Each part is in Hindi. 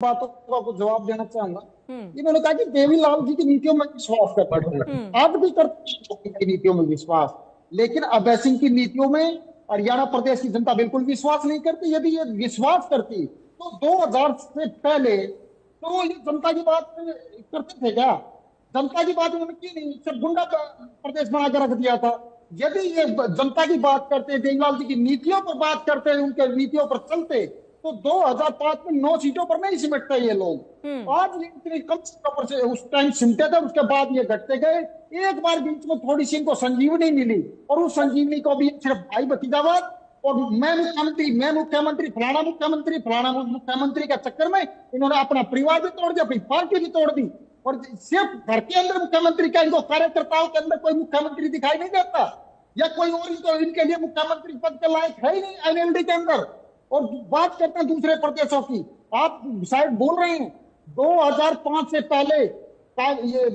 बातों का आपको जवाब देना चाहूंगा। इन्होंने कहा कि देवीलाल जी की नीतियों में विश्वास करते हैं, आज भी करते हैं की नीतियों में विश्वास, लेकिन अभय सिंह की नीतियों में हरियाणा प्रदेश की जनता बिल्कुल विश्वास नहीं करती। यदि ये विश्वास करती तो 2000 से पहले तो ये जनता की बात करते थे क्या? जनता की बात उन्होंने की नहीं, सिर्फ गुंडा प्रदेश बना कर रख दिया था। यदि ये जनता की बात करते, देवीलाल जी की नीतियों पर बात करते, उनके नीतियों पर चलते, तो 2005 में 9 सीटों पर नहीं सिमटते ये लोग। आज ये इतनी कम सीटों पर से उस टाइम सिमटे थे, उसके बाद ये घटते गए। एक बार बीच में थोड़ी सी इनको संजीवनी मिली, और उस संजीवनी को भी सिर्फ भाई भतीजावाद और मैं मुख्यमंत्री फलाना मुख्यमंत्री के चक्कर में इन्होंने अपना परिवार भी तोड़ दिया, अपनी पार्टी भी तोड़ दी। और सिर्फ घर के अंदर मुख्यमंत्री का, इनको कार्यकर्ताओं के अंदर कोई मुख्यमंत्री दिखाई नहीं देता, या कोई और इनको इनके लिए मुख्यमंत्री पद के लायक है ही नहीं एनएलडी के अंदर। और बात करते हैं दूसरे प्रदेशों की, आप शायद बोल रहे हैं 2005 से पहले ये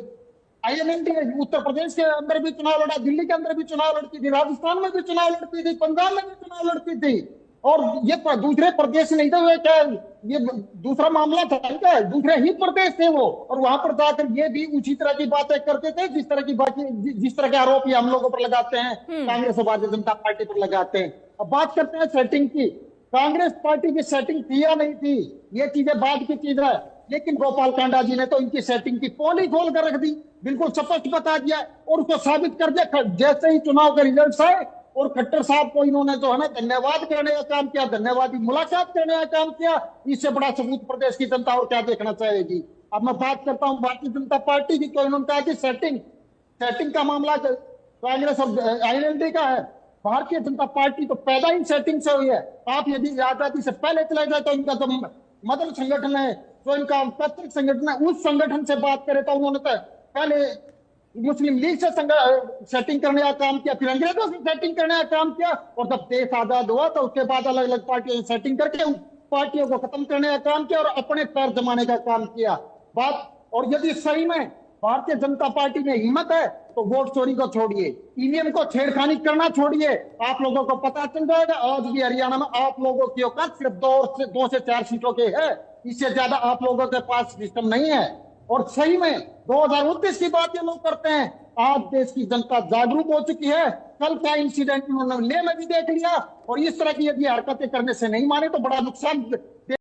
आईएनएलडी उत्तर प्रदेश के अंदर भी चुनाव लड़ा, दिल्ली के अंदर भी चुनाव लड़ती थी, राजस्थान में भी चुनाव लड़ती थी, पंजाब में भी चुनाव लड़ती थी। और ये दूसरे प्रदेश नहीं थे क्या? ये दूसरा मामला था क्या? दूसरे ही प्रदेश थे वो, और वहां पर जाकर ये भी उसी तरह की बातें करते थे जिस तरह की बाकी जिस तरह के आरोप ये हम लोगों पर लगाते हैं, कांग्रेस और भारतीय जनता पार्टी पर लगाते हैं। अब बात करते हैं सेटिंग की। कांग्रेस पार्टी की सेटिंग थी या नहीं थी, ये चीजें बाद की चीज है, लेकिन गोपाल कांडा जी ने तो इनकी सेटिंग की पोल ही खोल कर रख दी, बिल्कुल स्पष्ट बता दिया और उसको साबित कर दिया। जैसे ही चुनाव के रिजल्ट आए और खट्टर साहब को इन्होंने जो है ना धन्यवाद करने का काम किया, धन्यवादी मुलाकात करने का काम किया, इससे बड़ा सबूत प्रदेश की जनता और क्या देखना चाहेगी। अब मैं बात करता हूं भारतीय जनता पार्टी की, तो इन्होंने कहा कि सेटिंग का मामला कांग्रेस और आईएनएलडी का है। भारतीय जनता पार्टी तो पैदा ही सेटिंग से हुई है। आप यदि आजादी से पहले चले जाए तो इनका तो मदर संगठन है, जो इनका पैतृक संगठन है, उस संगठन से बात करें तो उन्होंने तो पहले मुस्लिम लीग से सेटिंग करने का काम किया, फिर अंग्रेजों से सेटिंग करने का काम किया, और जब देश आजाद हुआ तो उसके बाद अलग अलग पार्टियों से सेटिंग करके उन पार्टियों को खत्म करने का काम किया और अपने पैर जमाने का काम किया। बात, और यदि सही में भारतीय जनता पार्टी में हिम्मत है तो वोट चोरी को छोड़िए, ईवीएम को छेड़खानी करना छोड़िए। आप लोगों को पता चल जाएगा आज भी हरियाणा में आप लोगों की औकात सिर्फ 2 से 4 सीटों के है, इससे ज्यादा आप लोगों के पास सिस्टम नहीं है। और सही में 2029 की बात ये लोग करते हैं। आज देश की जनता जागरूक हो चुकी है। कल का इंसिडेंट उन्होंने ले में भी देख लिया, और इस तरह की यदि हरकतें करने से नहीं माने तो बड़ा नुकसान